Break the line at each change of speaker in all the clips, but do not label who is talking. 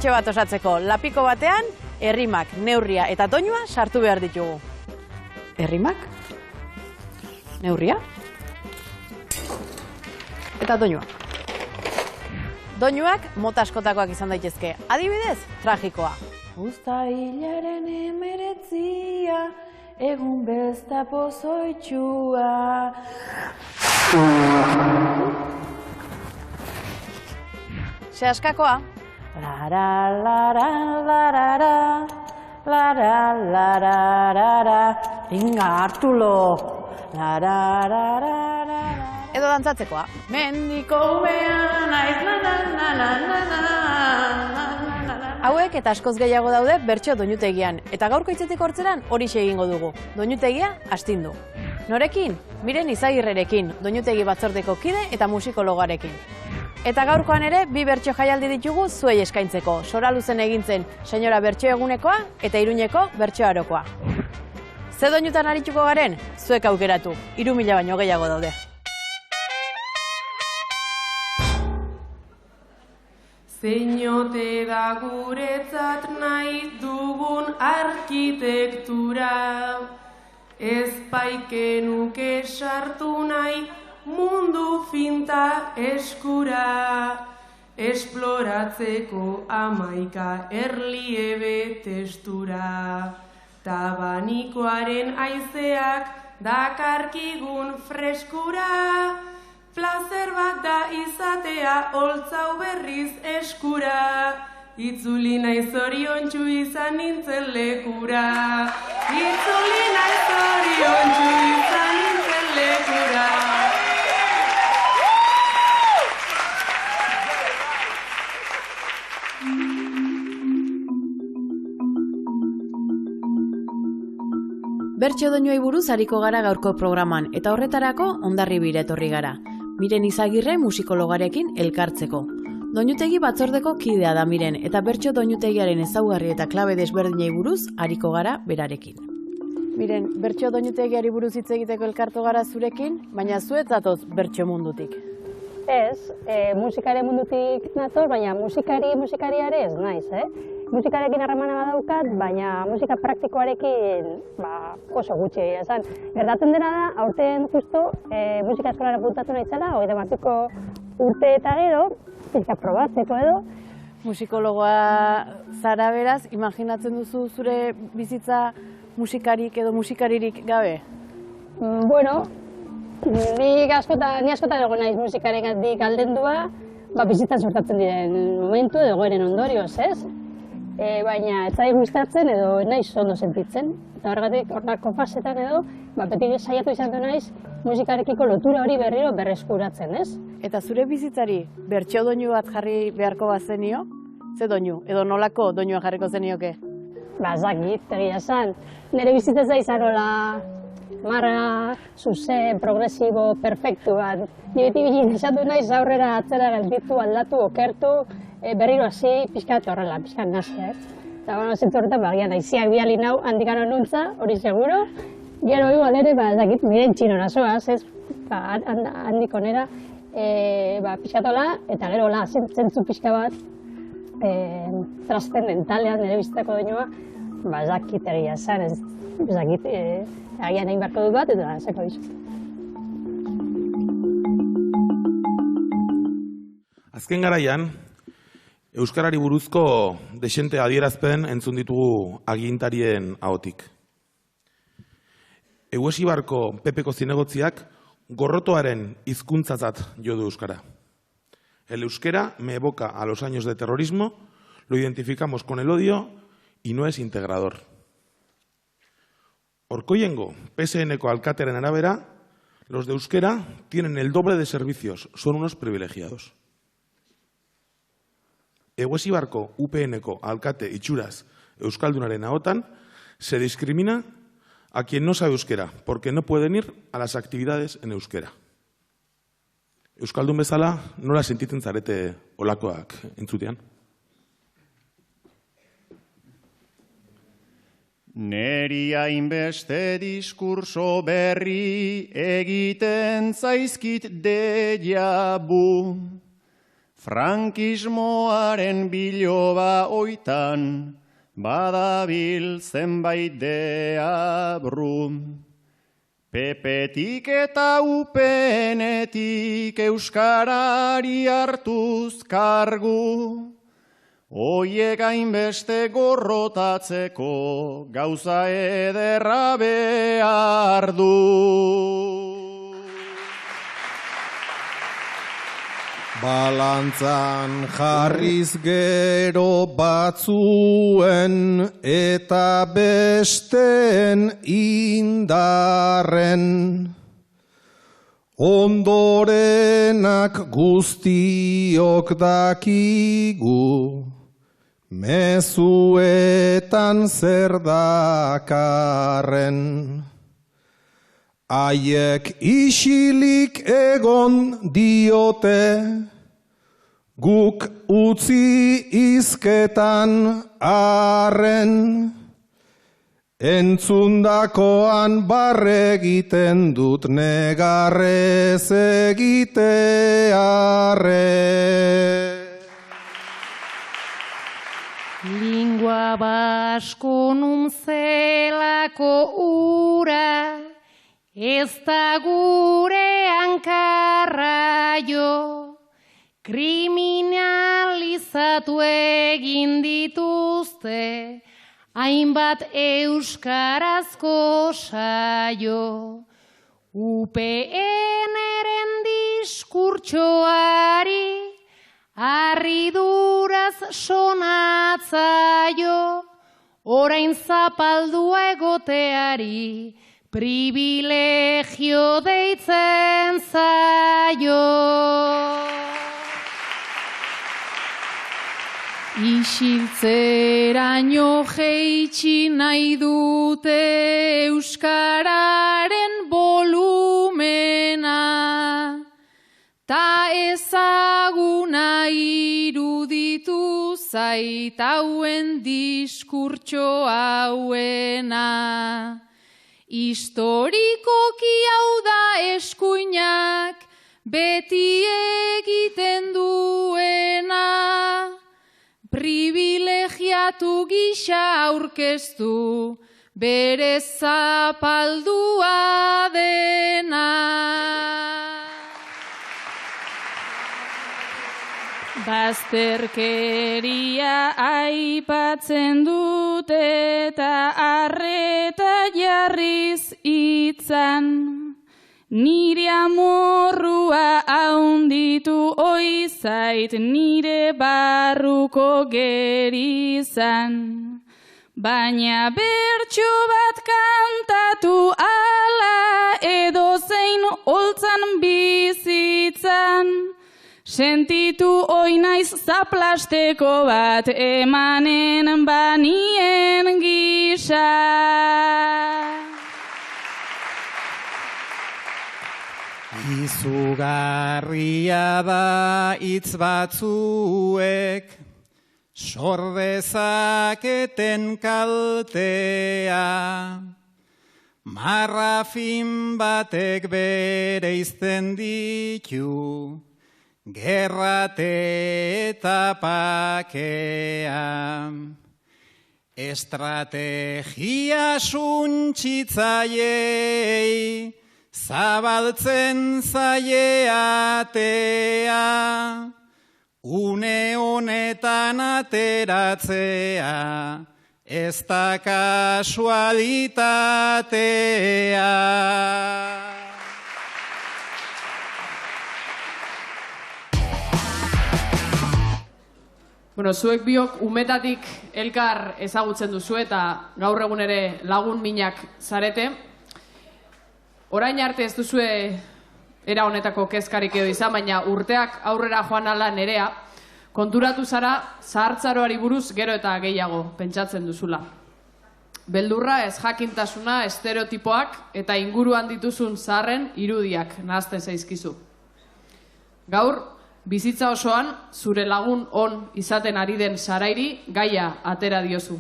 bertso bat osatzeko. Lapiko batean, errimak, neurria eta doinua sartu behar ditugu. Errimak, neurria eta doinua. Doinuak mota askotakoak izan daitezke. Adibidez, tragikoa. Uztailaren 19, egun bezta pozoitxua. Sehaskakoa. Lara, lara, larara, lara, lararara, inga hartulo. Lara, lararara. Edo dantzatzekoa. Mendiko umean, naiz, Hauek eta askoz gehiago daude bertso doinutegian, eta gaurko hitzetik hortzeran horixe egingo dugu. Doinutegia astindu. Norekin? Miren Izagirrerekin, doinutegi batzordeko kide eta musikologoarekin. Eta gaurkoan ere, bi bertso jaialdi ditugu zuei eskaintzeko. Soraluzen egintzen Senyora Bertso Egunekoa eta Iruñeko Bertso Arokoa. Ze doinutan arituko garen? Zuek aukeratu, 3.000 baino gehiago daude.
Zeinote da guretzat nahi dugun arkitektura, ez baikenuke sartu nahi mundu finta eskura, esploratzeko 11 erliebe testura, tabanikoaren haizeak dakarkigun freskura, plazer bat da izatea holtzau berriz eskura, itzuli naiz zoriontsu izan nintzen lekura, itzuli naiz zoriontsu izan nintzen lekura.
Bertso doinuei buruz ariko gara gaurko programan, eta horretarako Hondarribira etorri gara. Miren Izagirre musikologarekin elkartzeko. Doinutegi batzordeko kidea da Miren, eta bertso doinutegiaren ezaugarri eta klabe desberdinei buruz ariko gara berarekin. Miren, bertso doinutegiari buruz hitz egiteko elkartu gara zurekin, baina zuet zatoz bertso mundutik.
Ez, musikaren mundutik natoz, baina musikariare ez naiz, Musikarekin harremana badaukat, baina musika praktikoarekin oso gutxi egia esan. Gertatzen dena da, aurten justo musika eskolara puntatu nahitzela, 30 urte eta gero, pixka probatzeko edo.
Musikologoa zara beraz, imaginatzen duzu zure bizitza musikarik edo musikaririk gabe?
Bueno, ni askotan egon naiz musikarengatik aldendua, bizitzan sortatzen diren momentu edo goeren ondorioz, ez? Baina ez zait gustatzen edo naiz ondo sentitzen. Eta horregatik horrako fasetan edo, beti saiatu izan du naiz musikarekiko lotura hori berriro berreskuratzen, ez?
Eta zure bizitzari bertso doinu bat jarri beharko bazenio? Ze doinu? Edo nolako doinua jarriko zenioke?
Zakit, egia esan. Nire bizitza izan nola marra, zuzen, progresibo, perfektu bat. Ni beti bilin esatu naiz aurrera atzera gelditu, aldatu, okertu, berriro hasi, pixkat horrela, pixkat nazia, Eta, zentzu horretan, agian aiziak bialin hau handikano nuntza, hori seguro. Gero igual ere, zakit, miren txinora zoaz, ez? Handiko nera, pixkatola, eta gero hola, zentzu pixka bat, trascendentalean nire bizitzako doinua, zakit egia esan, ez zakit, agian egin beharko dut bat, eta zeko dizu.
Azken garaian, euskarari buruzko desente adierazpen entzun ditugu agintarien ahotik. Eguesibarko Pepeko zinegotziak gorrotoaren hizkuntzazat jo du euskara. El euskera me evoca a los años de terrorismo, lo identificamos con el odio y no es integrador. Orkoiengo, PSN-ko alkatearen arabera, los de euskera tienen el doble de servicios, son unos privilegiados. Eguesibarko UPN-ko alkate itxuraz euskaldunaren ahotan, se discrimina a quien no sabe euskera, porque no pueden ir a las actividades en euskera. Euskaldun bezala, nola sentitzen zarete olakoak entzutean?
Neri hainbeste diskurso berri egiten zaizkit déjà vu. frankismoaren biloba oitan, badabil zenbait deabru. Pepetik eta upenetik euskarari hartuz kargu, hoiek hainbeste gorrotatzeko gauza ederra behar du.
Balantzan jarriz gero batzuen eta besteen indarren, ondorenak guztiok dakigu, mezuetan zer dakarren. Haiek isilik egon diote, guk utzi izketan arren, entzundakoan barre egiten dut negarrez egitearre.
Lingua basko nuntzelako ura, ez da gure hankarra jo. Kriminalizatu egin dituzte, hainbat euskarazko saio. UPN-eren diskurtsoari, harriduraz sonatzaio, orain zapaldua egoteari, privilegio deitzen zaio. Isiltzeraino jeitsi nahi dute euskararen volumena, ta ezaguna iruditu zait hauen diskurtso hauena. Historikoki hau da eskuinak beti egiten duena, privilegiatu gisa aurkeztu bere zapaldua dena. Bazterkeria aipatzen dute eta arreta jarriz itzan, nire amorrua haunditu oizait nire barruko gerizan. Baina bertso bat kantatu ala edozein holtzan bizitzan, sentitu oinaiz zaplasteko bat emanen banien gisa.
Izugarria da hitz batzuek, sordezaketen kaltea, marrafin batek bereizten ditu, gerrate eta pakea. Estrategia suntsitzaiei, zabaltzen zaie atea, une honetan ateratzea, ez da kasualitatea.
Bueno, zuek biok umetatik elkar ezagutzen duzu eta gaur egun ere lagun minak zarete. Orain arte ez duzue era honetako kezkarik edo izan, baina urteak aurrera joan ala Nerea, konturatu zara zahartzaroari buruz gero eta gehiago pentsatzen duzula. Beldurra, ez jakintasuna, estereotipoak eta inguruan dituzun zaharren irudiak nahazten zaizkizu. Gaur, bizitza osoan, zure lagun on izaten ari den Sarairi gaia atera diozu.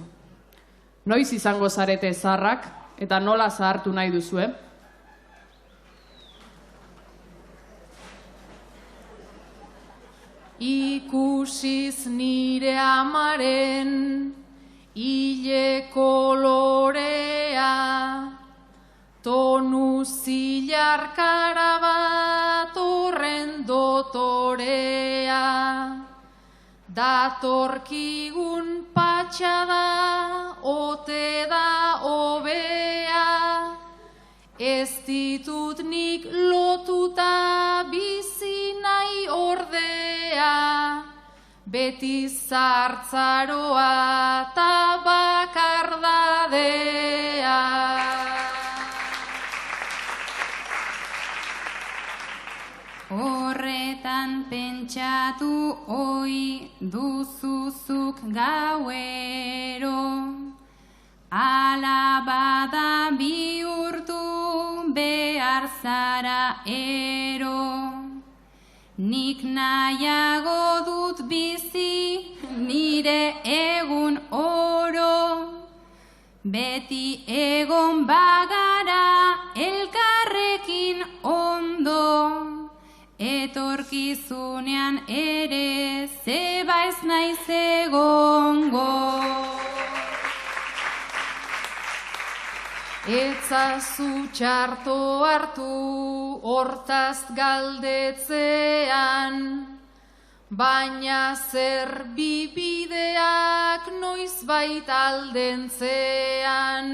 Noiz izango zarete zaharrak eta nola zahartu nahi duzue?
ikusiz nire amaren ile kolorea, tonu zilarkara bat horren dotorea, datorkigun patxada ote da hobea, ez ditut nik lotuta bizi nahi ordea, beti zartzaroa ta bakardadea. Horretan pentsatu oi duzuzuk gauero, ala bada bihurtu behar zara ero. Nik nahiago dut bizi nire egun oro, beti egon bagara elkarrekin ondo, etorkizunean ere zeba ez naiz egongo. Etzazu txarto hartu hortaz galdetzean, baina zer bibideak noizbait aldentzean,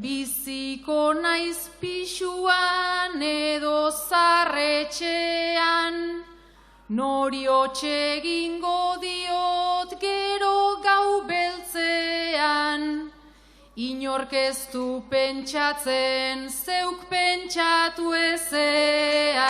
biziko naiz pixuan edo zarretxean, nori hotxe egingo diot gero gau beltzean, inork ez du pentsatzen zeuk pentsatu ezean.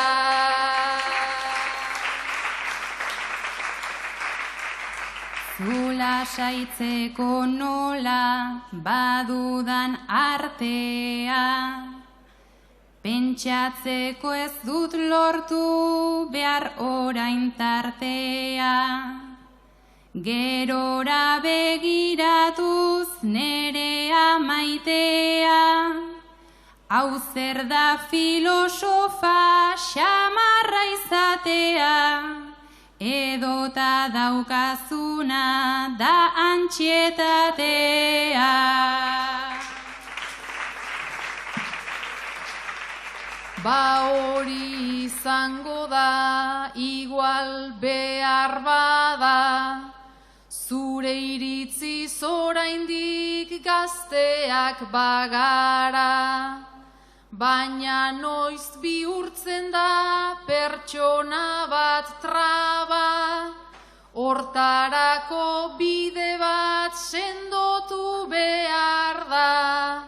Zula saitzeko nola badudan artea, pentsatzeko ez dut lortu behar orain tartea. Gerora begiratuz nerea maitea, hau zer da filosofa xamarra izatea, edota daukazuna da antxietatea. Ba hori izango da igual behar bada, zure iritziz oraindik gazteak bagara, baina noiz bihurtzen da pertsona bat traba, hortarako bide bat sendotu behar da,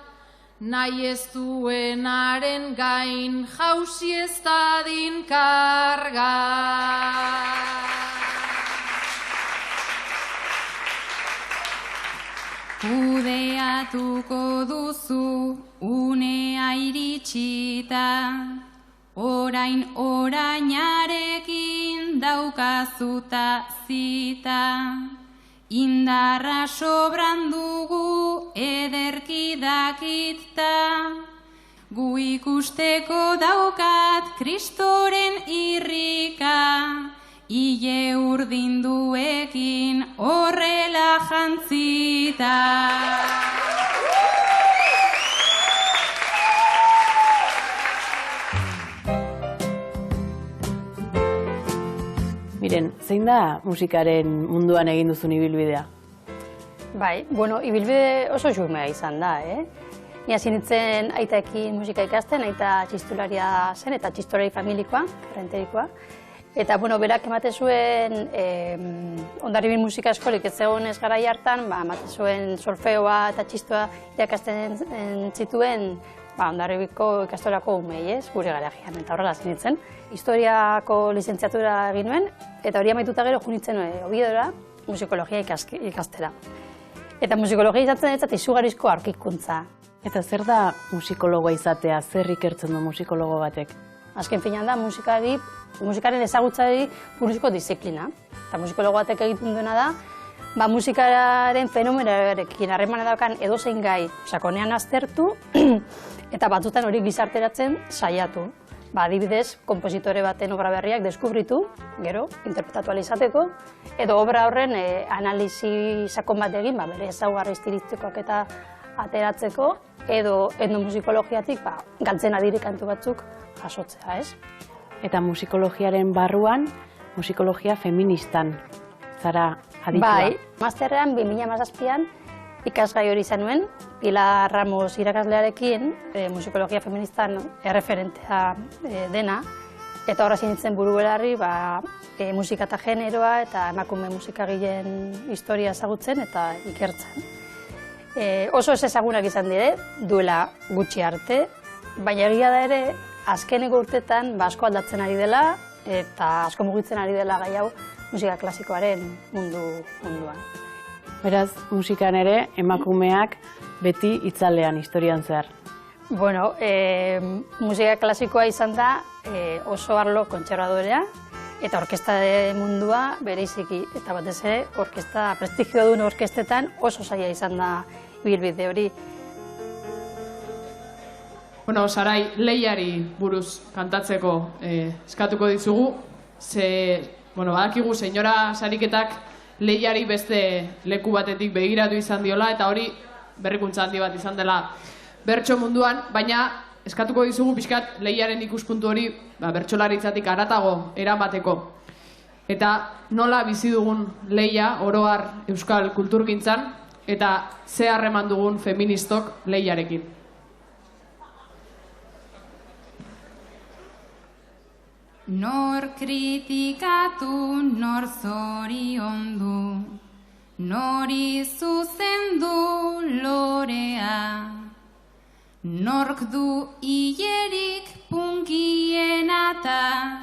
nahi ez duenaren gain jauzi ez dadin karga. Kudeatuko duzu unea iritsita, orain orainarekin daukazuta zita, indarra sobran dugu ederki dakita, gu ikusteko daukat Kristoren irrika, ile urdinduekin horrela jantzita.
Miren, zein da musikaren munduan egin duzun ibilbidea?
Bai, bueno, ibilbide oso xumea izan da, Ni hasi nintzen aitaekin musika ikasten, aita txistularia zen eta txistulari familikoa, errenterikoa. Eta, bueno, berak ematen zuen Hondarribi musika eskolik ez zegoen ez garai hartan, ematen zuen solfeoa eta txistoa irakasten zituen Hondarribiko ikastolako umei, gure garajean, eta horrela hasi nintzen. Historiako lizentziatura egin nuen, eta hori amaituta gero junitzen Oviedora musikologia ikastera. Eta musikologia izaten ez izugarrizko aurkikuntza.
Eta zer da musikologoa izatea, zer ikertzen du musikologo batek?
Azken finean da musikaren ezagutzari buruzko disiplina. Eta musikologo batek egiten duena da, musikaren fenomenoarekin harremana daukan edozein gai sakonean aztertu, eta batzutan hori gizarteratzen saiatu. adibidez, konpositore baten obra berriak deskubritu, gero, interpretatu ahal izateko, edo obra horren analizi sakon bat egin, bere ezaugarri estilistikoak eta ateratzeko, edo etnomusikologiatik galtzen adiri kantu batzuk jasotzea, ez?
Eta musikologiaren barruan, musikologia feministan, zara aditua.
Bai, masterrean 2017an ikasgai hori izan nuen, Pilar Ramos irakaslearekin, musikologia feministan erreferentea dena, eta horra zinitzen buru belarri musika eta generoa eta emakume musikagileen historia ezagutzen eta ikertzen. Oso ez ezagunak izan dire, duela gutxi arte, baina egia da ere, azkeneko urtetan asko aldatzen ari dela eta asko mugitzen ari dela gai hau musika klasikoaren munduan.
Beraz, musikan ere, emakumeak beti itzalean historian zehar.
Bueno, musika klasikoa izan da oso arlo kontserbadorea eta orkesta mundua bereiziki. Eta batez ere, prestigio duen orkestetan oso zaila izan da ibilbide hori.
Bueno, Sarai, Leiari buruz kantatzeko eskatuko dizugu. Badakigu, senyora sariketak Leiari beste leku batetik begiratu izan diola, eta hori berrikuntza handi bat izan dela bertso munduan, baina eskatuko dizugu pixkat Leiaren ikuspuntu hori bertsolaritzatik haratago eramateko. Eta nola bizi dugun Leia oro har euskal kulturgintzan, eta ze harreman dugun feministok Leiarekin.
Nor kritikatu, nor zoriondu, nori zuzendu lorea, nork du hilerik punkienata,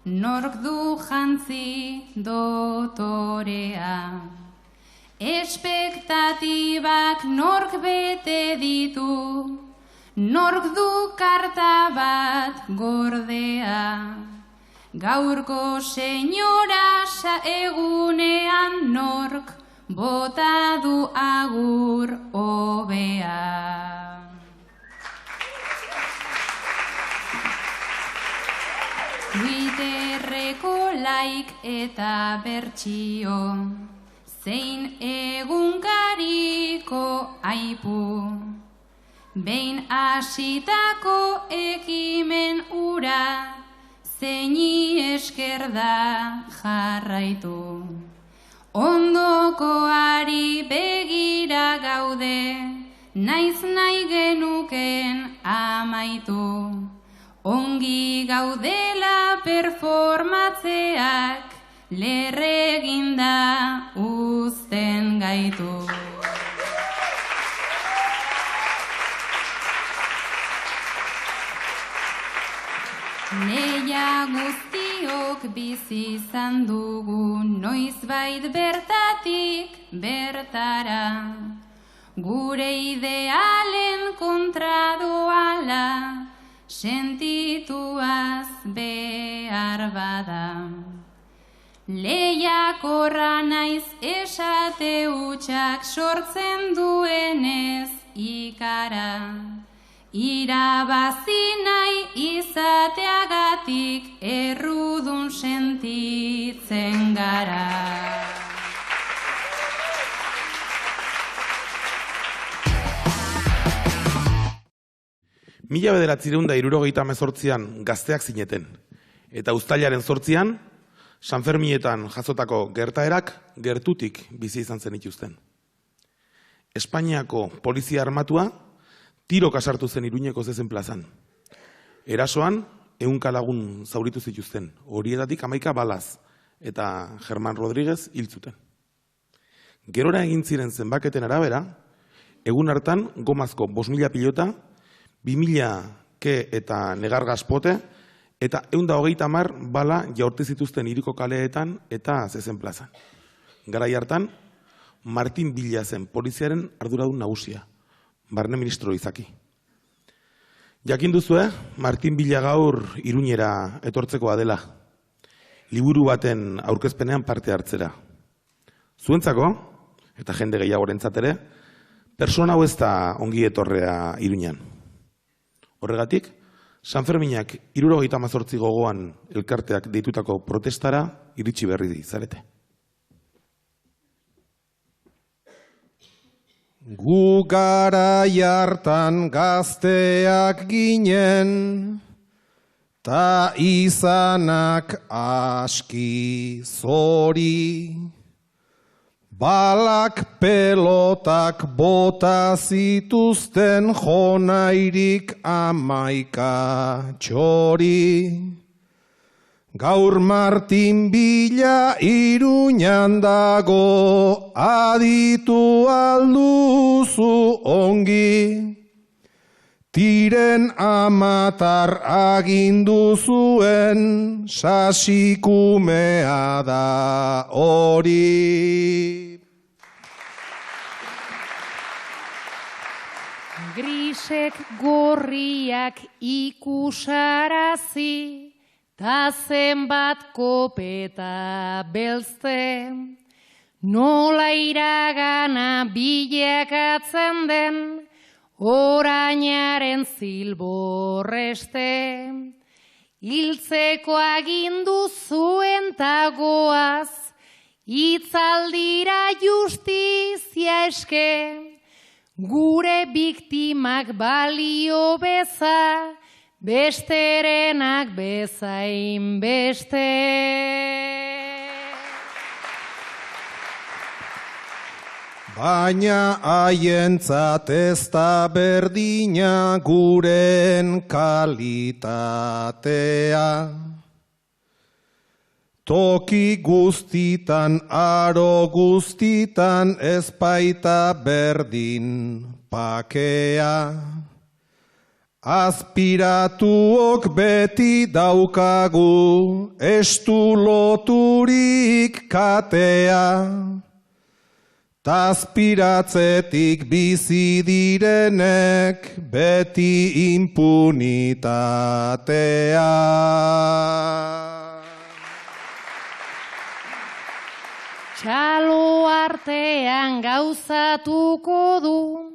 nork du jantzi dotorea. Espektatibak nork bete ditu, nork du karta bat gordea. Gaurko senyora egunean nork bota du agur hobea. Twitterreko like eta bertsio, zein egunkariko aipu, behin hasitako ekimen ura, zeini esker da jarraitu. Ondokoari begira gaude, naiz nahi genuken amaitu. Ongi gaudela performatzeak, lerreginda uzten gaitu. Leia guztiok bizi izan dugu noizbait bertatik bertara, gure idealen kontra doala, sentituaz behar bada. Lehiakorra naiz esate hutsak sortzen duenez ikara, irabazi nahi izateagatik errudun sentitzen gara.
Mila 1978an gazteak zineten, eta uztailaren 8an, Sanferminetan jasotako gertaerak gertutik bizi izan zen ituzten. Espainiako polizia armatua tiroka sartu zen Iruñeko Zezen plazan. Erasoan, 100 lagun zauritu zituzten, horietatik 11 balaz, eta Germán Rodríguez hil zuten. Gerora egin ziren zenbaketen arabera, egun hartan gomazko 5.000 pilota, 2.000 ke eta negargas pote, eta 130 bala jaurti zituzten hiriko kaleetan eta Zezen plazan. Garai hartan, Martin Villa zen poliziaren arduradun nagusia, barne ministro izaki. Jakin duzue, Martin Villa gaur Iruñera etortzekoa dela, liburu baten aurkezpenean parte hartzera. Zuentzako, eta jende gehiagorentzat ere, persona hau ez da ongi etorrea Iruñan. Horregatik, Sanferminak 78 gogoan elkarteak deitutako protestara iritsi berri zarete.
Gu garai hartan gazteak ginen, ta izanak aski zori. Balak pelotak bota zituzten jonairik 11 txori. Gaur Martin Bila Iruñan dago, aditu alduzu ongi. Tiren amatar agindu zuen, sasikumea da hori.
Grisek gorriak ikusarazi, ta zenbat kopeta belzte, nola iragana bilakatzen den, orainaren zilborreste. Hiltzeko agindu zuen tagoaz, itzaldira justizia eske, gure biktimak balio beza, besterenak bezain beste.
Baina haientzat ez da berdina guren kalitatea. Toki guztitan, aro guztitan, ez baita berdin pakea. Aspiratuok beti daukagu, estu loturik katea. Aspiratzetik bizi direnek, beti impunitatea.
Txalo artean gauzatuko du,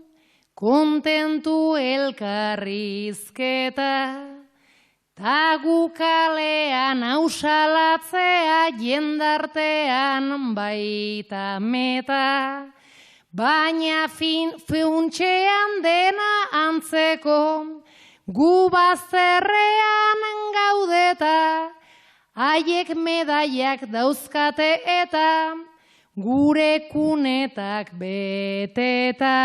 kontentu elkarrizketa, ta gukalean ausalatzea jendartean baita meta, baina funtxean dena antzeko, gu bazterrean gaudeta, haiek medaiak dauzkate eta gure kunetak beteta.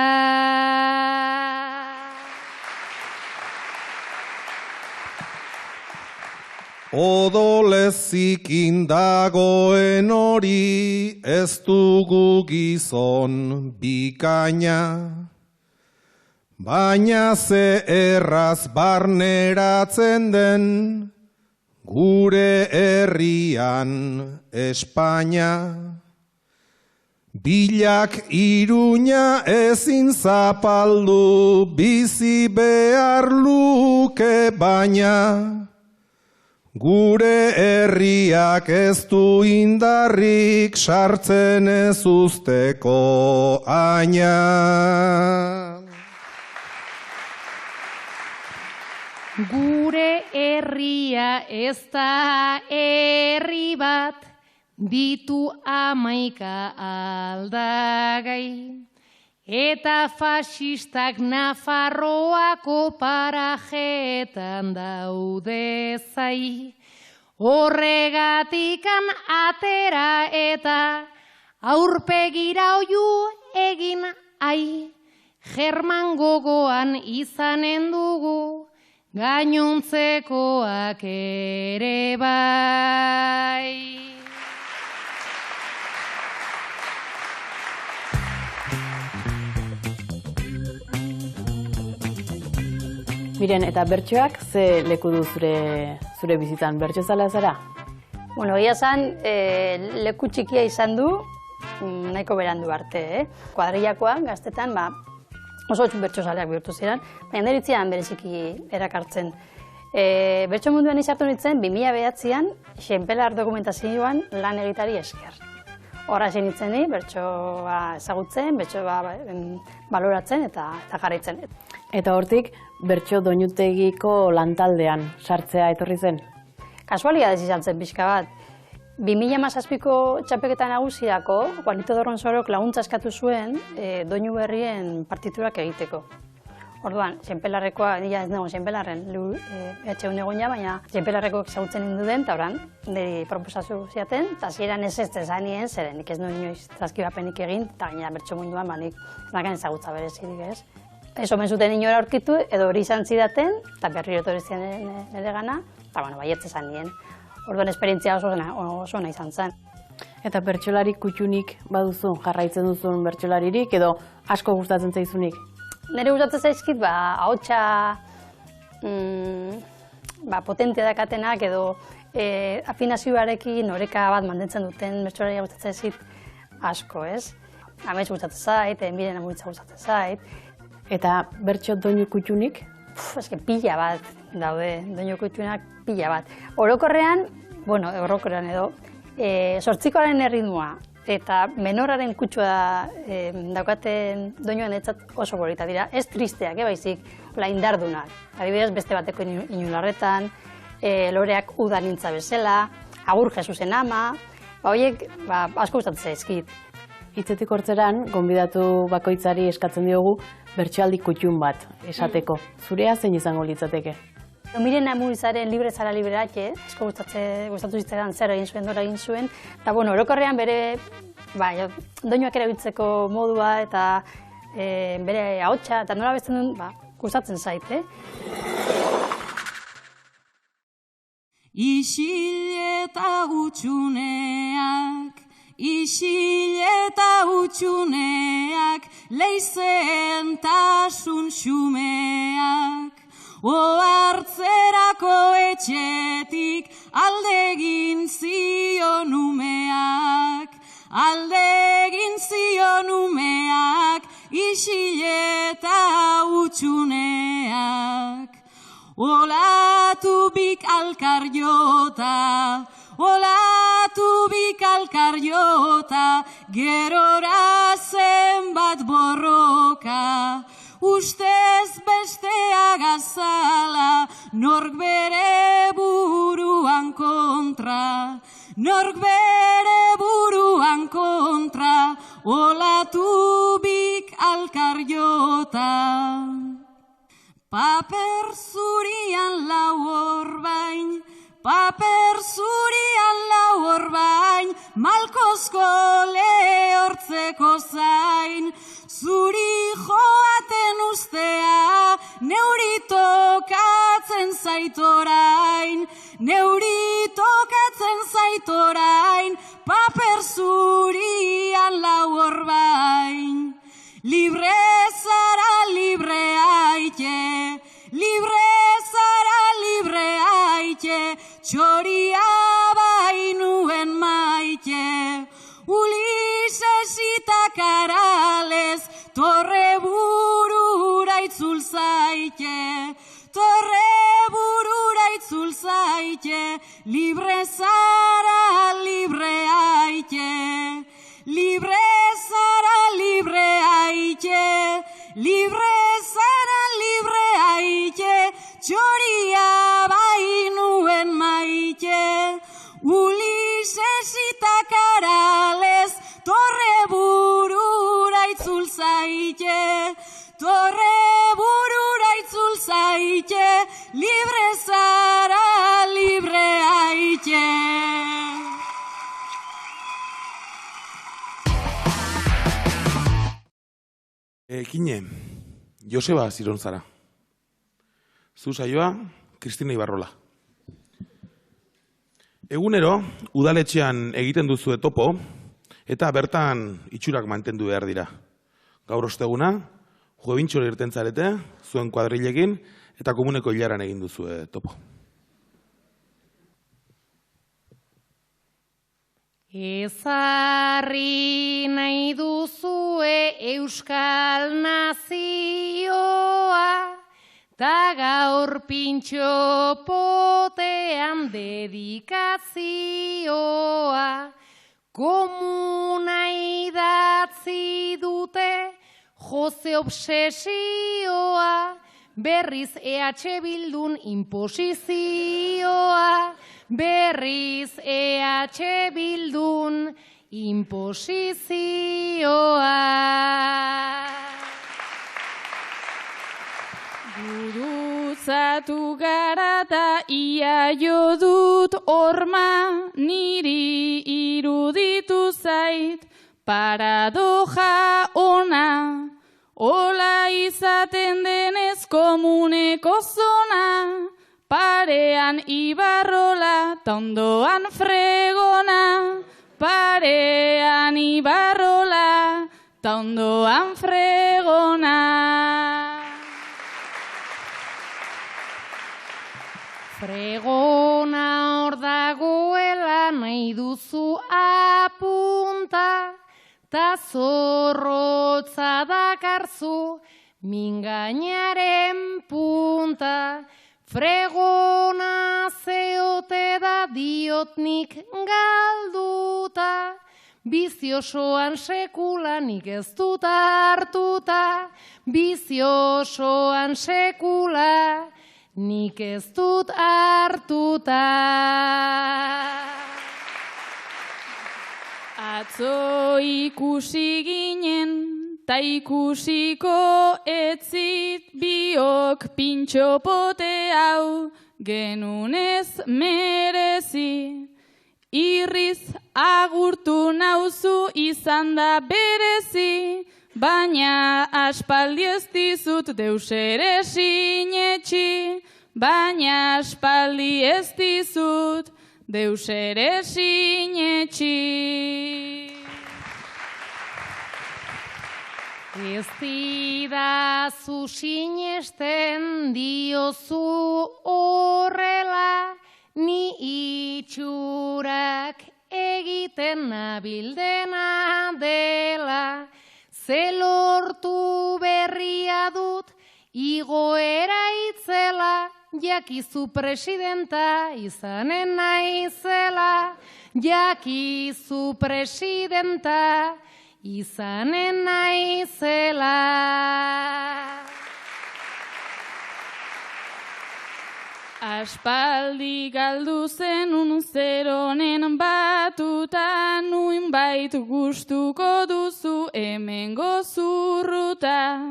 Odolezik indagoen hori ez dugu gizon bikaina, baina ze erraz barneratzen den gure herrian Espainia. Bilak Iruña ezin zapaldu, bizi behar luke baina, gure herriak ez du indarrik sartzen ez usteko aina.
Gure herria ez da herri bat, ditu 11 aldagai, eta faxistak Nafarroako parajeetan daude zai. Horregatikan atera eta aurpegira oiu egin ai. German gogoan izanen dugu, gainontzekoak ere bai.
Miren, eta bertsoak ze leku du zure bizitzan? Bertso zala zara?
Bueno, egia zan, leku txikia izan du, nahiko berandu arte, Kuadrillakoan, gaztetan, oso bertso zaleak bihurtu ziren, baina deritzean bereziki erakartzen. Bertso munduan izartu nintzen, 2009an, Xenpelar dokumentazioan lan egitari esker. Horra esan nintzen ni, bertsoa ezagutzen, bertsoa baloratzen eta jarraitzen.
Eta hortik, bertso doinutegiko lantaldean sartzea etorri zen?
Kasualidadez izan zen pixka bat. 2017ko txapelketa nagusirako, Juanito Dorronzorok laguntza eskatu zuen doinu berrien partiturak egiteko. Orduan, Senpelarrekoa, nila ez nago Senpelarren, EHUn egon ja, baina Senpelarrekoak ezagutzen induden, eta oran, niri proposatu ziaten, eta zieran ez zanien, zeren nik ez nuen inoiz zazkibapenik egin, eta gainera bertso munduan, nik nakan ezagutza berezirik ez. Ez omen zuten inora aurkitu, edo hori izan zidaten, eta berriro etorri ziren nire gana, eta baietz zanien. Orduan, esperientzia oso ona izan zen.
Eta bertsolari kutxunik baduzu, jarraitzen duzun bertsolaririk, edo asko gustatzen zaizunik?
Nire gustatzen zaizkit, ahotsa potentea dakatenak edo afinazioarekin oreka bat mantentzen duten bertsolari gustatzen zaizkit asko, ez? Amets gustatzen zait, Miren Amuritza gustatzen zait.
Eta bertso doinu kutxunik?
Eske pila bat daude, doinu kutxunak pila bat. Orokorrean edo, 8koaren erritmoa eta menoraren kutsua daukaten doinuan etzat oso borita dira. Ez tristeak, baizik, indardunak. Adibidez, beste bateko inularretan, loreak udanintza bezala, Agur Jesusen ama, horiek asko gustatzen zaizkit.
Hitzetik hortzeran, gonbidatu bakoitzari eskatzen diogu bertsoaldi kutxun bat esateko. Zurea zein izango litzateke?
Miren Amuritzaren Libre zara liberatxe, asko gustatu zitzaidan zer egin zuen, dora egin zuen, eta orokorrean bere doinuak erabiltzeko modua eta bere ahotsa eta nola besten duen gustatzen zait,
Isil eta utxuneak, leizen tasun xumeak, ohartzerako etxetik aldegin zion umeak, isil eta utxuneak. Olatu bik alkar jota, gerora zenbat borroka, ustez bestea gazala, nork bere buruan kontra, olatu bik alkar jota. Paper zurian lau orbain, malkozko lehortzeko zain, zuri joaten ustea, neuri tokatzen zaitorain, paper zurian lau orbain. Libre zara libre aite, txoria bainuen maite, Ulises eta Karales, torre burura itzul zaite, libre zara libre aite, txoria bainuen maite, Ulises eta Karales, torre burura itzul zaite, libre zara libre aite.
Ekine, Joseba Zironzara. Zu saioa, Kristina Ibarrola. Egunero, udaletxean egiten duzue topo, eta bertan itxurak mantendu behar dira. Gaur osteguna, juebintxore irten zarete, zuen kuadrilekin, eta komuneko hilaran egin duzue topo.
Ezarri nahi duzue Euskal Nazioa, ta gaur pintxo potean dedikazioa, Komuna idatzi dute Jose obsesioa, berriz EH Bildun imposizioa, berriz EH Bildun imposizioa. Gurutzatu gara da ia jo dut horma, niri iruditu zait paradoja ona. Ola izaten denez komuneko zona, parean Ibarrola ta ondoan Fregona. Parean Ibarrola ta ondoan Fregona. Fregona hor dagoela nahi duzu apunta, ta zorrotza dakarzu mingainaren punta. Fregona zeote da diotnik galduta, biziosoan sekula nik ez dut hartuta, biziosoan sekula nik ez dut hartuta. Atzo ikusi ginen, ta ikusiko etzit biok pintxopote hau, genunez merezi. Irriz agurtu nauzu izan da berezi, baina aspaldi ez dizut deus ere sinetxi, baina aspaldi ez dizut deus ere sinetxi. Ez didazu sinesten diozu horrela, ni itxurak egiten nabildena dela. Ze lortu berria dut igoera itzela, jakizu presidenta izanen naizela, jakizu presidenta izanen naizela. Aspaldi galdu zenun zeronen batuta, nuinbait gustuko duzu hemengo zurruta.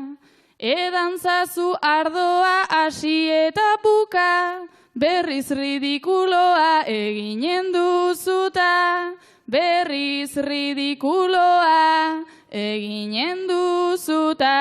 Edantzazu ardoa hasi eta buka, berriz ridikuloa eginen duzuta, berriz ridikuloa eginen duzuta.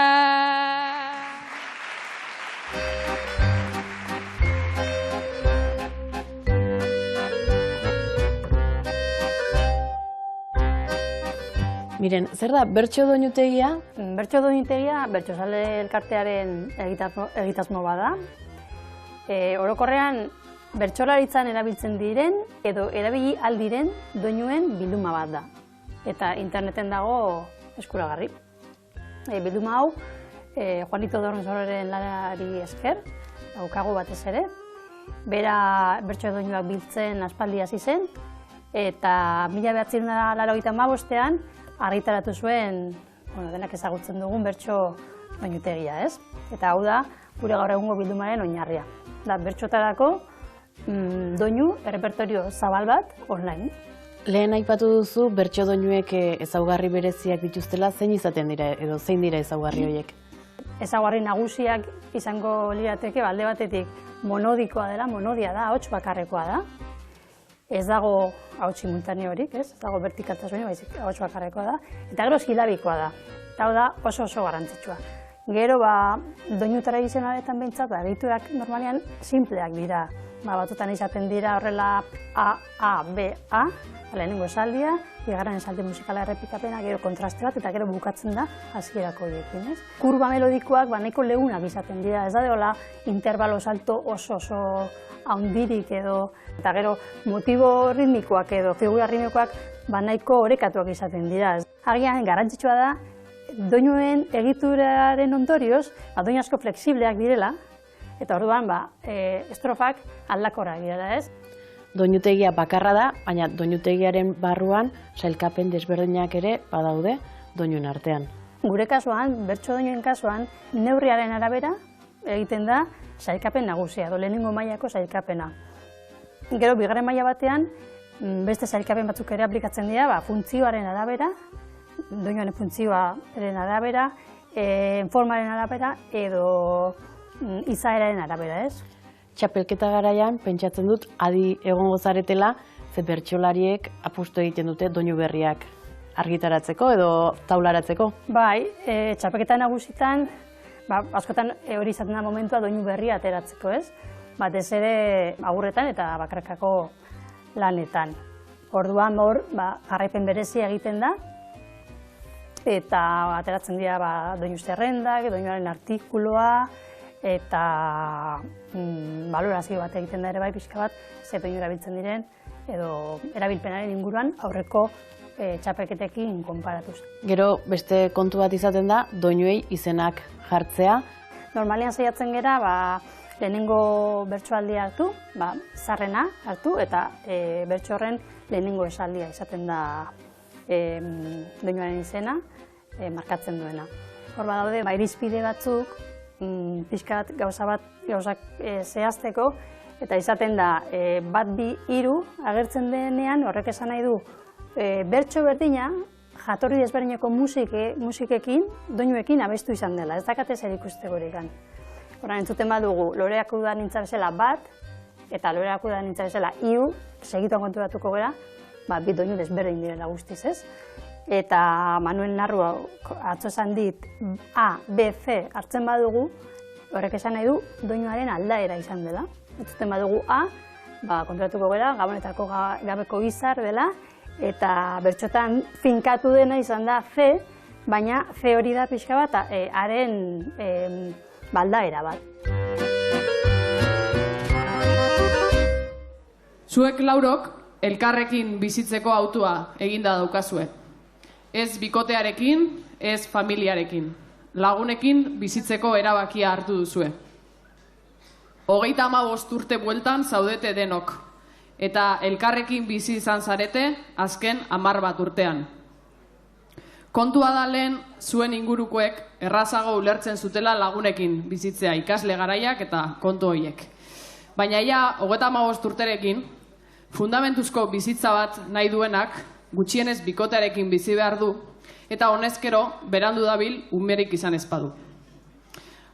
Miren, zer da bertso doinutegia?
Bertso doinutegia, bertsozale elkartearen egitasmo bada. Orokorrean, bertsolaritzan erabiltzen diren edo erabili aldiren doinuen bilduma bat da. Eta interneten dago eskuragarri. Bilduma hau, Juanito Dornezorren lanari esker, daukagu batez ere. Bera bertso doinuak biltzen aspaldi hasi zen, eta 1985ean argitaratu zuen, denak ezagutzen dugun bertso doinutegia, ez? Eta hau da, gure gaur egungo bildumaren oinarria. Da, bertsotarako doinu errepertorio zabal bat online.
Lehen aipatu duzu bertso doinuek ezaugarri bereziak dituztela, zein izaten dira edo zein dira ezaugarri horiek?
Ezaugarri nagusiak izango lirateke, alde batetik monodikoa dela, monodia da, ahots bakarrekoa da. Ez dago ahots simultaneorik, ez dago vertikaltasunik, baizik ahots bakarrekoa da. Eta gero silabikoa da, eta hau da oso garrantzitsua. Gero, doinutara izenaretan behintzat, egiturak normalean simpleak dira. Batzutan izaten dira horrela A, B, A, lehenengo esaldia, bigarren esaldi musikala errepikapena, gero kontraste bat, eta gero bukatzen da hasierako horiekin, ez? Kurba melodikoak nahiko leunak izaten dira, ez da deola intervalo salto oso haundirik edo, eta gero motibo ritmikoak edo figura ritmikoak nahiko orekatuak izaten dira. Agian garrantzitsua da, doinuen egituraren ondorioz, doinu asko flexibleak direla, eta orduan, estrofak aldakorrak direla, ez?
Doinutegia bakarra da, baina doinutegiaren barruan sailkapen desberdinak ere badaude doinuen artean.
Gure kasuan, bertso doinuen kasuan, neurriaren arabera egiten da sailkapen nagusia, lehenengo mailako sailkapena. Gero, bigarren maila batean, beste sailkapen batzuk ere aplikatzen dira, funtzioaren arabera, doinuaren funtzioaren arabera, formaren arabera edo izaeraren arabera, ez?
Txapelketa garaian, pentsatzen dut, adi egongo zaretela, ze bertsolariek apustu egiten dute doinu berriak argitaratzeko edo taularatzeko.
Bai, txapelketa nagusitan, askotan hori izaten da momentua doinu berria ateratzeko, ez? Batez ere agurretan eta bakarkako lanetan. Orduan hor, jarraipen berezia egiten da, eta ateratzen dira doinu zerrendak, doinuaren artikuloa, eta balorazio bat egiten da ere bai pixka bat, ze doinu erabiltzen diren, edo erabilpenaren inguruan aurreko txapelketekin konparatuz.
Gero beste kontu bat izaten da, doinuei izenak jartzea.
Normalean saiatzen gera, lehenengo bertsoaldia hartu, zarrena hartu, eta bertso horren lehenengo esaldia izaten da doinuaren izena markatzen duena. Hor badaude, irizpide batzuk, pixka bat gauzak zehazteko, eta izaten da, 1, 2, 3 agertzen denean, horrek esan nahi du, bertso berdina, jatorri desberdineko musikekin, doinuekin abestu izan dela, ez dakate zer ikustegorekan. Horan entzuten badugu, Loreak Udan nintza bezala 1, eta Loreak Udan nintza bezala 3, segituan konturatuko gara, bi doinu desberdin direla guztiz, ez? Eta Manuel Narrua atzo esan dit A, B, C hartzen badugu, horrek esan nahi du doinuaren aldaera izan dela. Entzuten badugu A, konturatuko gara, Gabonetako gabeko izar dela, eta bertxotan finkatu dena izan da C, baina C hori da pixka bat, haren aldaera bat.
Zuek laurok elkarrekin bizitzeko hautua eginda daukazue. Ez bikotearekin, ez familiarekin. Lagunekin bizitzeko erabakia hartu duzue. 35 urte bueltan zaudete denok. Eta elkarrekin bizi izan zarete azken 10 urtean. Kontua da lehen zuen ingurukoek errazago ulertzen zutela lagunekin bizitzea ikasle garaiak eta kontu horiek. Baina ia 35 urterekin, fundamentuzko bizitza bat nahi duenak, gutxienez bikotearekin bizi behar du, eta honezkero berandu dabil umerik izan ezpadu.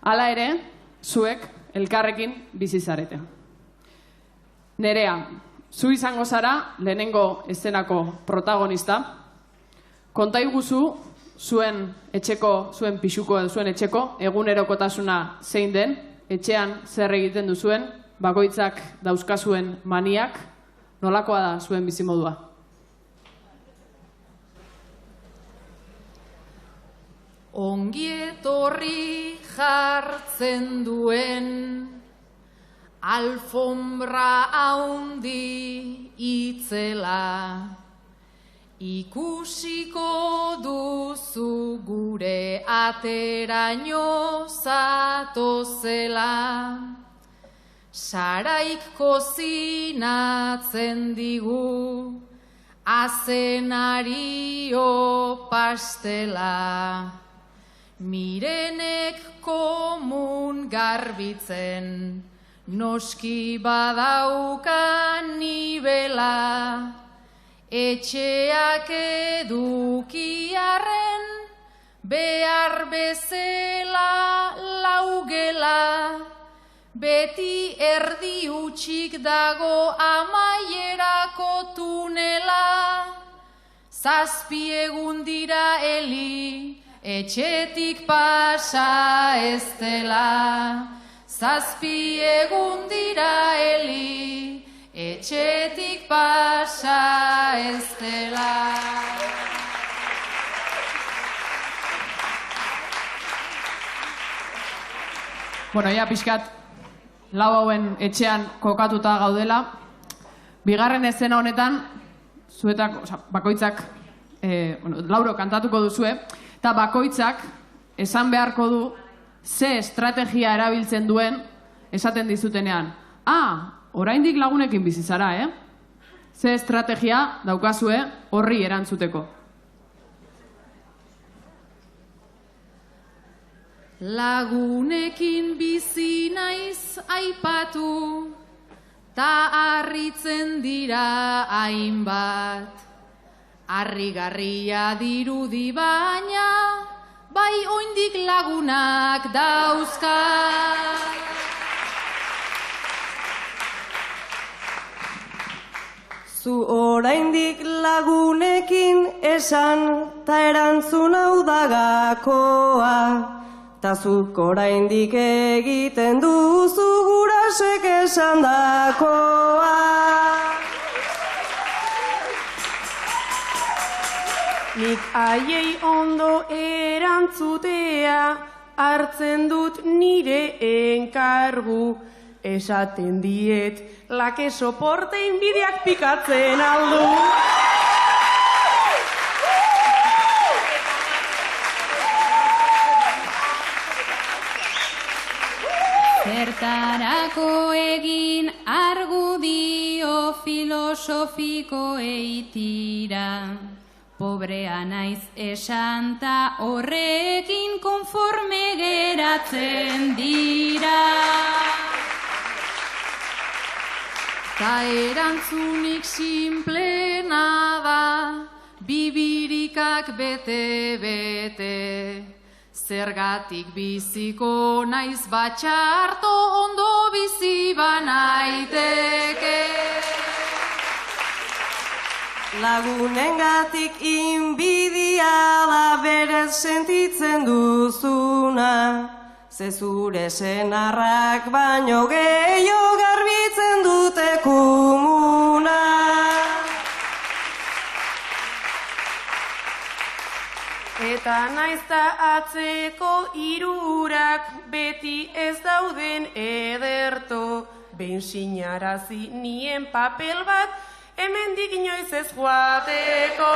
Hala ere, zuek elkarrekin bizi zarete. Nerea, zu izango zara lehenengo eszenako protagonista. Konta iguzu zuen etxeko, zuen pixuko edo zuen etxeko egunerokotasuna zein den, etxean zer egiten duzuen, bakoitzak dauzkazuen maniak, nolakoa da zuen bizimodua?
Ongietorri jartzen duen alfombra haundi itzela, ikusiko duzu gure ateraino zatozela, saraik kozinatzen digu azenario pastela. Mirenek komun garbitzen, noski badauka nibela, etxeak edukiarren, behar bezala laugela, beti erdi utxik dago amaierako tunela, 7 egun dira heli, etxetik pasa ez dela. 7 egun dira heli, etxetik pasa ez dela.
Bueno, ja pixkat, lau hauen etxean kokatuta gaudela. Bigarren eszena honetan, zuetak, bakoitzak, lauro kantatuko duzue, eta bakoitzak esan beharko du ze estrategia erabiltzen duen esaten dizutenean. Oraindik lagunekin bizi zara, Ze estrategia daukazue horri erantzuteko?
Lagunekin bizi naiz aipatu, ta harritzen dira hainbat. Harrigarria dirudi baina, bai oindik lagunak dauzka.
Zu oraindik lagunekin esan, ta erantzun hau da gakoa. Ta zuk oraindik egiten duzu gurasek esan dakoa.
Nik haiei ondo erantzutea hartzen dut nire enkargu. Esaten diet, lake soporte inbidiak pikatzen aldu.
Zertarako egin argudio filosofiko eitira. Pobrea naiz esan ta horrekin konforme geratzen dira.
Ta erantzunik sinplena da, bibirikak bete-bete. Zergatik biziko naiz batxarto ondo bizi banaiteke.
Lagunengatik inbidia da berez sentitzen duzuna. Ze zure senarrak baino gehiago garbitzen dute kumuna.
Eta naizta atzeko hirurak beti ez dauden ederto. Behin sinarazi nien papel bat, hemendik inoiz ez joateko.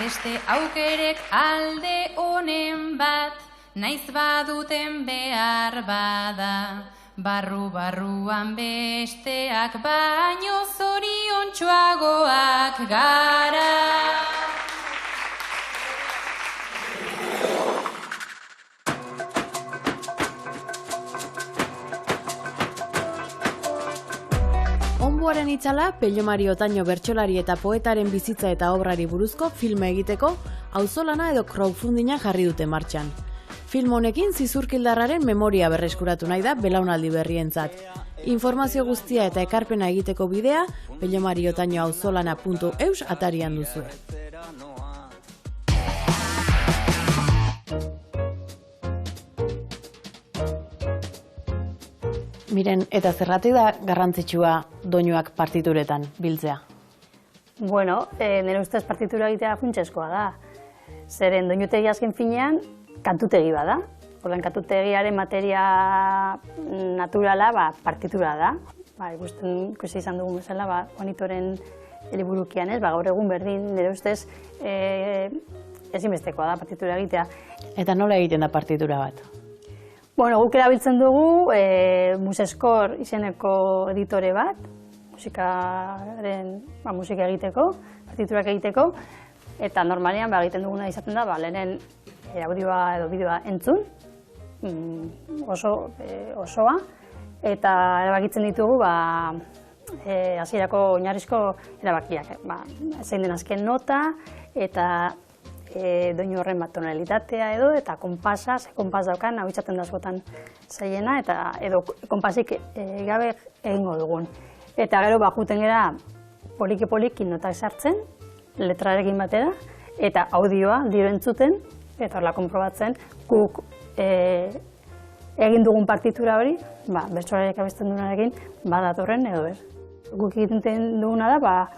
Beste aukerek alde honen bat, naiz baduten behar bada. Barru-barruan besteak baino zoriontsuagoak gara.
Onboaren itzala, Pello Mari Otaño bertsolari eta poetaren bizitza eta obrari buruzko filma egiteko auzolana edo crowdfundinga jarri dute martxan. Film honekin zizurkildarraren memoria berreskuratu nahi da belaunaldi berrientzat. Informazio guztia eta ekarpena egiteko bidea pellomariotañoauzolana.eus atarian duzue. Miren, eta zerratik da garrantzitsua doinuak partituretan biltzea?
Bueno, nire ustez partitura egitea funtsezkoa da. Zeren doinutegi azken finean, kantutegi bada. Orduan kantutegiaren materia naturala partitura da. Ikusi izan dugun bezala, Juanitoren liburukian ez, gaur egun berdin nire ustez ezinbestekoa da partitura egitea.
Eta nola egiten da partitura bat?
Bueno, guk erabiltzen dugu Museskor izeneko editore bat, musika egiteko, partiturak egiteko, eta normalean egiten duguna izaten da, lehenen audioa edo bideoa entzun, osoa, eta erabakitzen ditugu hasierako oinarrizko erabakiak. Zein den azken nota, eta doinu horren tonalitatea edo, eta konpasa, ze konpas daukan, hau itzaten da askotan zaiena, eta edo konpasik gabe egingo dugun. Eta gero juten gara poliki-poliki notak sartzen, letrarekin batera, eta audioa diro entzuten, eta horrela konprobatzen, guk egin dugun partitura hori, bertsolariak abesten dugunarekin, badatorren edo ez. Guk egiten duguna da,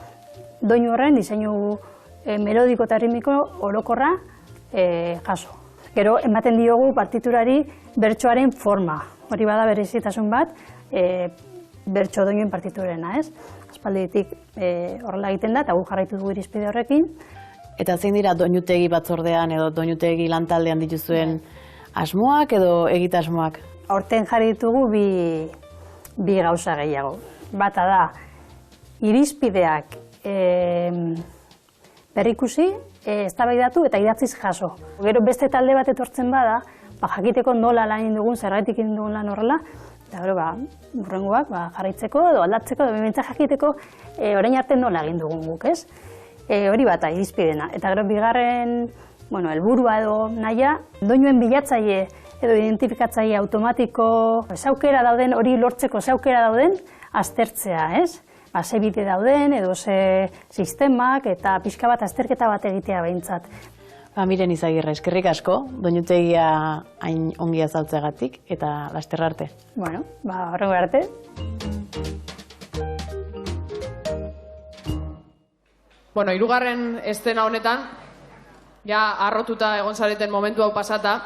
doinu horren diseinu melodiko eta ritmiko orokorra jaso. Gero, ematen diogu partiturari bertsoaren forma. Hori bada berezitasun bat, bertso doinuen partiturena, ez? Aspalditik horrela egiten da, eta guk jarraitu dugu irizpide horrekin.
Eta zein dira doinutegi batzordean edo doinutegi lantaldean dituzuen asmoak edo egitasmoak?
Aurten jarri ditugu bi gauza gehiago. Bata da, irizpideak berrikusi, eztabaidatu eta idatziz jaso. Gero beste talde bat etortzen bada, jakiteko nola lan egin dugun, zergatik egin dugun lan horrela, eta gero hurrengoak jarraitzeko edo aldatzeko, edo behintzat jakiteko orain arte nola egin dugun guk, ez? Hori bata, irizpidena. Eta gero bigarren, helburua edo nahia, doinuen bilatzaile edo identifikatzaile automatiko zaukera dauden, hori lortzeko zaukera dauden, aztertzea, ez? Ze bide dauden edo ze sistemak eta pixka bat azterketa bat egitea behintzat.
Miren Izagirre, eskerrik asko, doinutegia hain ongi azaltzeagatik eta laster arte.
Horrengo arte.
Hirugarren eszena honetan, ja harrotuta egon zareten momentu hau pasata,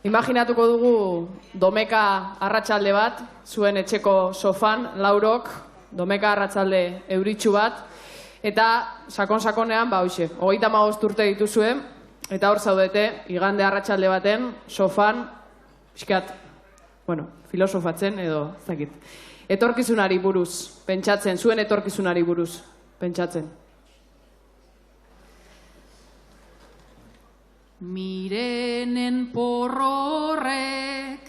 imaginatuko dugu domeka arratsalde bat, zuen etxeko sofan, laurok, domeka arratsalde euritsu bat, eta sakon-sakonean, 35 urte dituzue, eta hor zaudete, igande arratsalde baten, sofan, pixkat, filosofatzen edo, zakit. Etorkizunari buruz, pentsatzen, zuen etorkizunari buruz, pentsatzen.
Mirenen porrorrek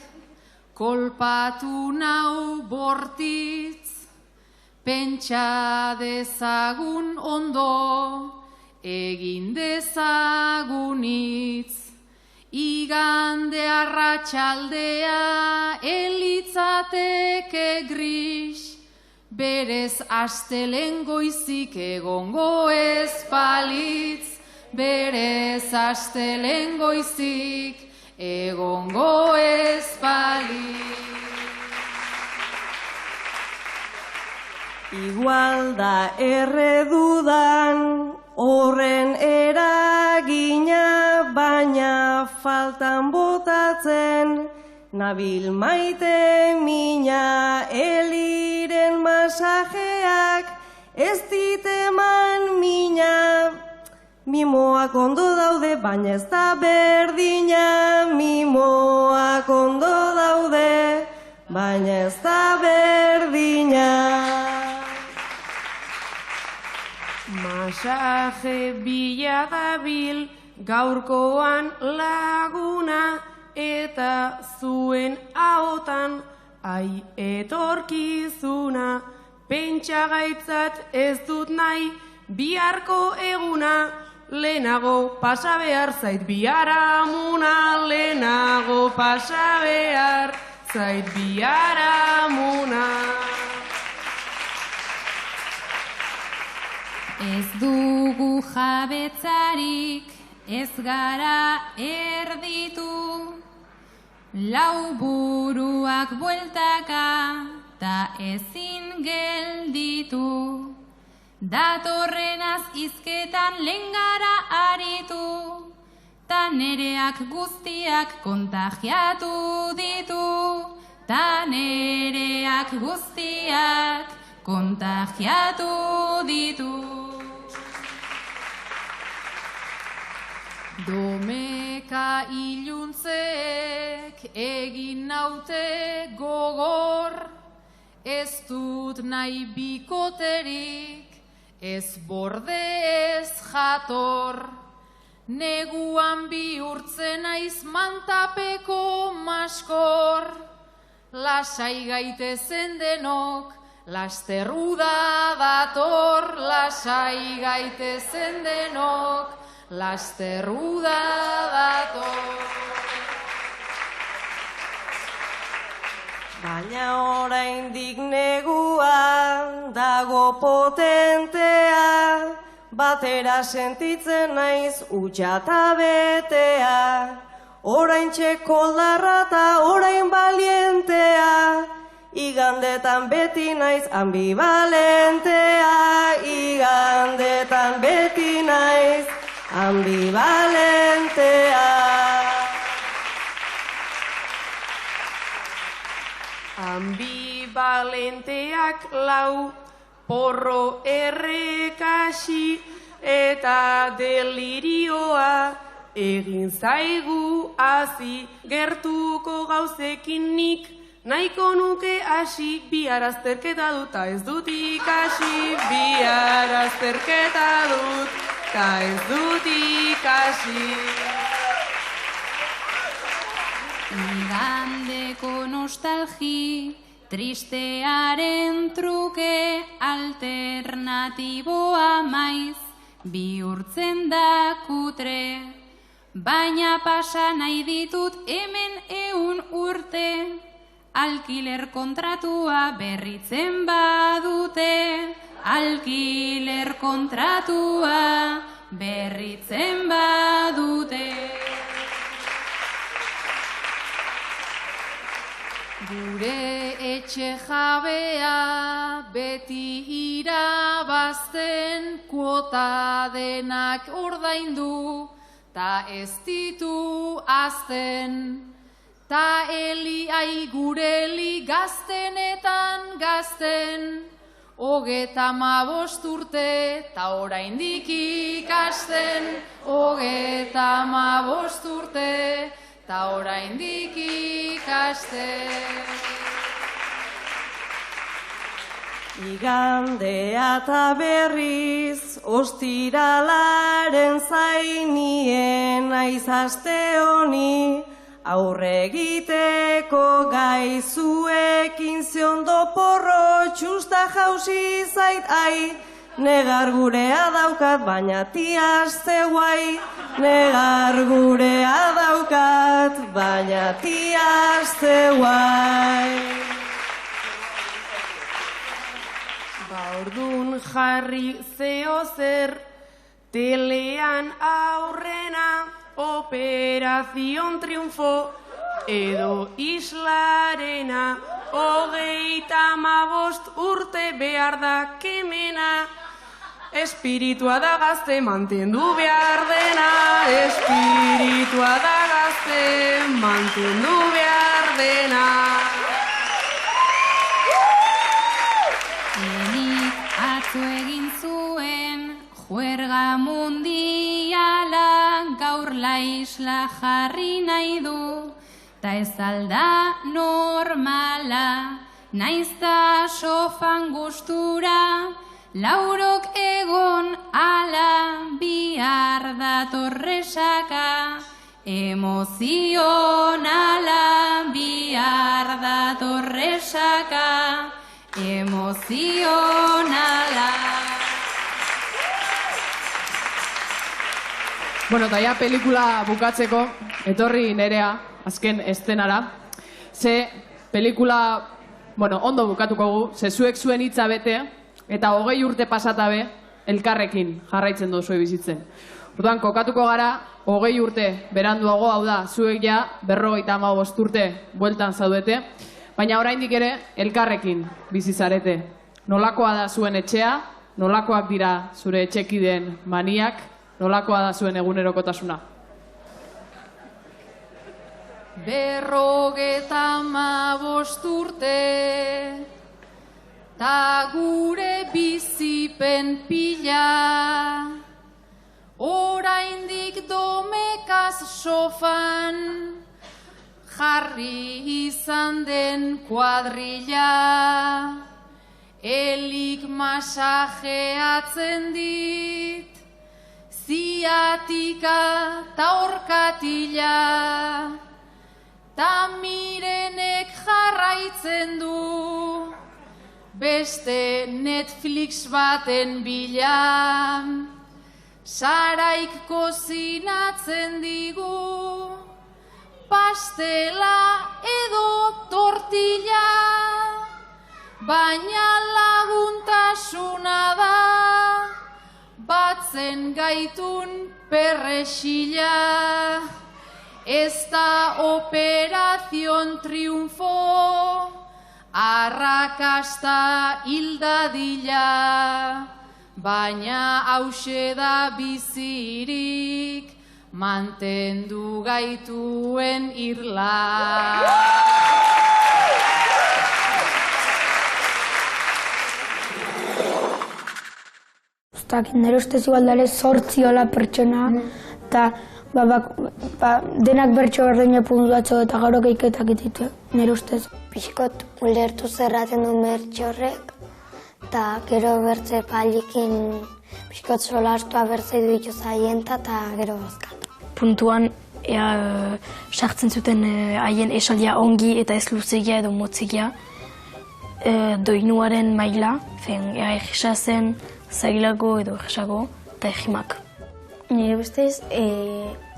kolpatu nau bortitz, pentsa dezagun ondo, egin dezagunitz. Igande arratsaldea elitzateke gris, berez astelen goizik egongo ez balitz, berez astelen goizik egongo ez balitz.
Igual da erredudan horren eragina, baina faltan botatzen nabil maite mina. Eliren masajeak ez diteman mina, mimoak ondo daude, baina ez da berdina. Mimoak ondo daude, baina ez da berdina.
Masaje bila dabil gaurkoan laguna, eta zuen ahotan ai etorkizuna. Pentsagaitzat ez dut nahi biharko eguna, lehenago pasa behar zait biharamuna, lehenago pasa behar zait biharamuna.
Ez dugu jabetzarik, ez gara erditu, lau buruak bueltaka ta ezin gelditu. Datorrenaz hizketan lehen gara aritu, ta nereak guztiak kontagiatu ditu, ta nereak guztiak kontagiatu ditu.
Domeka iluntzek egin naute gogor, ez dut nahi bikoterik, ez borde ez jator. Neguan bihurtzen naiz mantapeko maskor, lasai gaitezen denok, lasterruda dator. Lasai gaitezen denok, lasterruda dator.
Baina oraindik negua dago potentea, batera sentitzen naiz utxa ta betea. Oraintxe koldarra ta orain balientea, igandetan beti naiz ambivalentea. Igandetan beti naiz ambivalentea.
Ambivalenteak lau porro errekasi, eta delirioa egin zaigu hazi. Gertuko gauzekin nik Nahiko nuke hasi bihar azterketa dut, ta ez dut ikasi. Bihar azterketa dut, ta ez dut ikasi.
Igandeko nostalgi, tristearen truke, alternatiboa maiz, bihurtzen da kutre. Baina pasa nahi ditut hemen 100 urte, alkiler kontratua berritzen badute. Alkiler kontratua berritzen badute.
Gure etxe jabea beti irabazten, kuota denak ordaindu, ta ez ditu azten. Ta Eli gure Eli gaztenetan gazten, 35 urte, ta oraindik ikasten. 35 urte, ta oraindik ikasten.
Igandea ta berriz, ostiralaren zainien naiz aste honi, aurre egiteko gaizuekin ziondo porro txusta jausi zait ai. Negar gurea daukat, baina tiaz guai. Negar gurea daukat, baina tiaz guai.
Ordun jarri zeo zer, telean aurrena, Operación Triunfo edo Islarena. 35 urte behar da kemena, espiritua da gazte mantendu behar dena. Espiritua da gazte mantendu behar dena.
Atzo egin zuen juerga mundiala, gaur la isla jarri nahi du, ta ez alda normala. Naizta sofan gustura, laurok egon ala, bihar datorresaka. Emozionala, bihar datorresaka. Emozionala.
Bueno, eta ja pelikula bukatzeko, etorri Nerea, azken estenara. Ze pelikula, bueno, ondo bukatuko gu, ze zuek zuen hitza bete, eta 20 urte pasatabe, elkarrekin jarraitzen duzue bizitzen. Orduan, kokatuko gara, 20 urte beranduago, hau da, zuek ja 55 urte bueltan zaudete, baina oraindik ere elkarrekin bizi zarete. Nolakoa da zuen etxea, nolakoak dira zure etxekideen maniak, nolakoa da zuen egunerokotasuna.
55 urte, ta gure bizipen pila, oraindik domekaz sofan, jarri izan den kuadrilla, Elik masajeatzen dit, ziatika ta orkatila, ta Mirenek jarraitzen du, beste Netflix baten bila, Saraik kozinatzen digu, pastela edo tortilla, baina laguntasuna da, batzen gaitun perrexila. Ez da Operación Triunfo, arrakasta hildadila, baina hause da bizirik, mantendu gaituen irla.
Ustak, nire ustez igualdare 8 hola pertsona, eta denak bertso berdina puntuatxo eta gero geiketak ititu, nire ustez.
Pixkot ulertu zerraten duen bertso horrek, eta gero bertze palikin pixkot solastua bertze duitu zaienta eta gero bozkatu.
Puntuan sartzen zuten haien esaldia ongi eta ez luzegia edo motzegia, doinuaren maila, egisa zen, zailago edo egisago, eta egimak.
Nire ustez,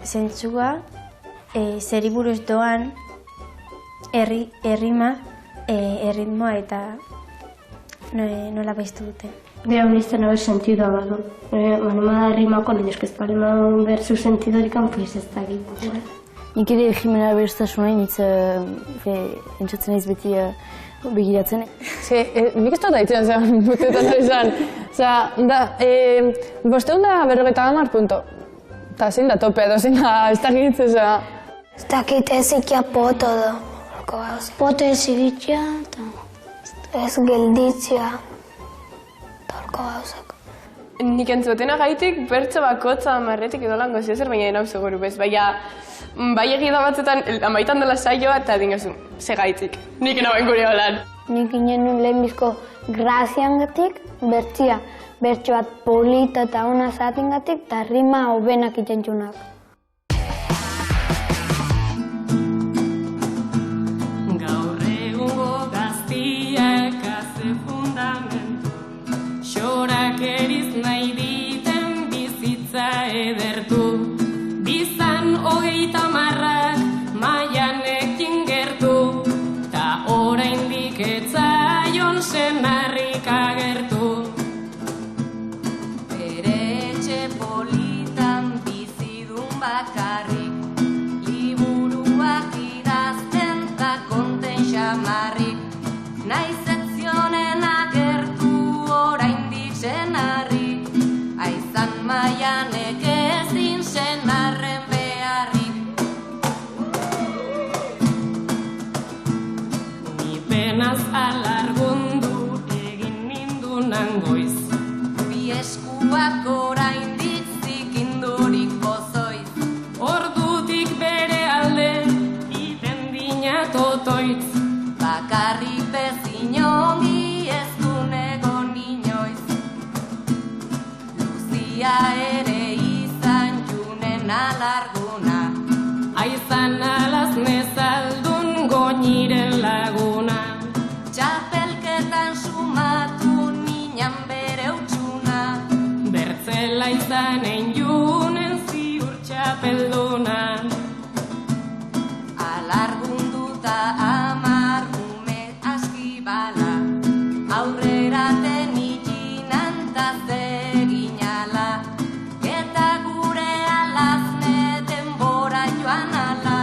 zentzua, zeri buruz doan, errima, erritmoa eta nola baiztu dute.
Bera unizten haber sentidua badu. Manema errimako, nire eskez palema behar zu sentidorikan, pues ez da gitu.
Nik ere Jimena berestasuna entzatzen ez beti begiratzen.
Nik ez dut haitzen zen, butetan ari zen. Bosteun da 50 punto. Eta zein da tope edo, zein da ez dakit,
Ez dakit ezikia poto do. Poto ezigitzia eta ez gelditzia. Torko gauzak.
Nik entzutena gaitik bertso bakotza marretik edo lango zezer, baina enau seguru bez. Bai egida batzutan, amaitan dela saioa eta dingozu, ze gaitik. Nik nagoen gure holan.
Nik inen nun lehenbizko graziangatik, bertsia. Bertso bat polita eta ona zatingatik, eta rima hobenak itentxunak.
Gaur egungo gaztiak haze fundamentu, xorak eriz nahi diten bizitza edertu. Bizan 30 marrak maianekin gertu, ta oraindik etzaion senarrik agertu.
Bakarrik, liburuak idazten ta konten xamarrik, naiz ezionen agertu oraindik senarrik, aizan maianek ezin senarren beharrik.
Ni penaz alargundu egin nindunan goiz,
bi eskuak oraindik zikindurik pozoiz.
Ordutik bere alde, iten dina totoitz.
Bakarrik bezin ongi ez dunego inoiz. Luzia ere izan junen alarguna,
aizan alaz nezaldun goñiren laguna.
Txapelketan sumatu ninan bere utxuna,
bertzela izanen junen txapeldunan.
Alargunduta 10 ume aski bala, aurrera tenikinan ta zeginala, eta gure alazne denbora joan ala,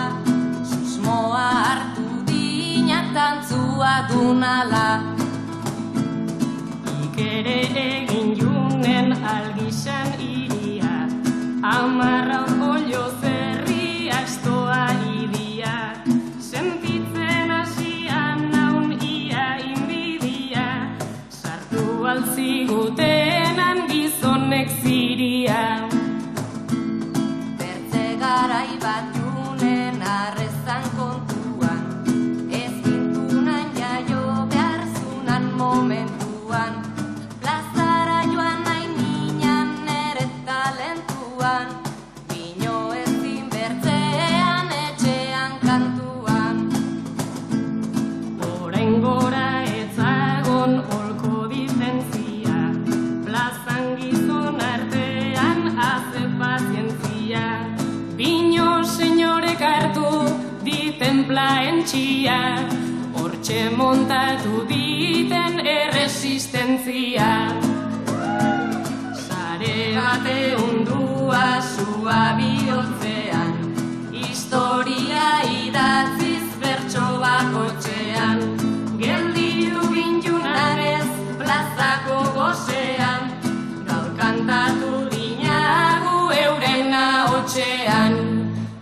susmoa hartu dinak tantzua dunala.
Ikere egin junen algizan iria, amarra orgollo zerri astoa idia, sentitzen hasian naun ia inbidia, sartu altzigutenan gizonek ziria.
Bertze garai bat junen arrezan kontuan, ez gintunan jaio behar zunan momentuan, plazara joan nahi ninan nere talentuan, bino ezin bertzean etxean kantuan.
Orain gora etzagon holko diferentzia, plazan gizon artean haze pazientzia, bino senyorek hartu diten plaentxia, hortxe montatu diten erresistentzia. Sare bate undua sua bihotzean, historia idatziz bertso bakotxean, gelditu gintunarez plazako gozean, gaur kantatu dinagu euren ahotxean,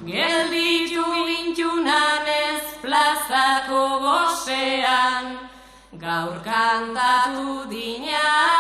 gelditu gintunarez plazako gozean, gaur kantatu dinagu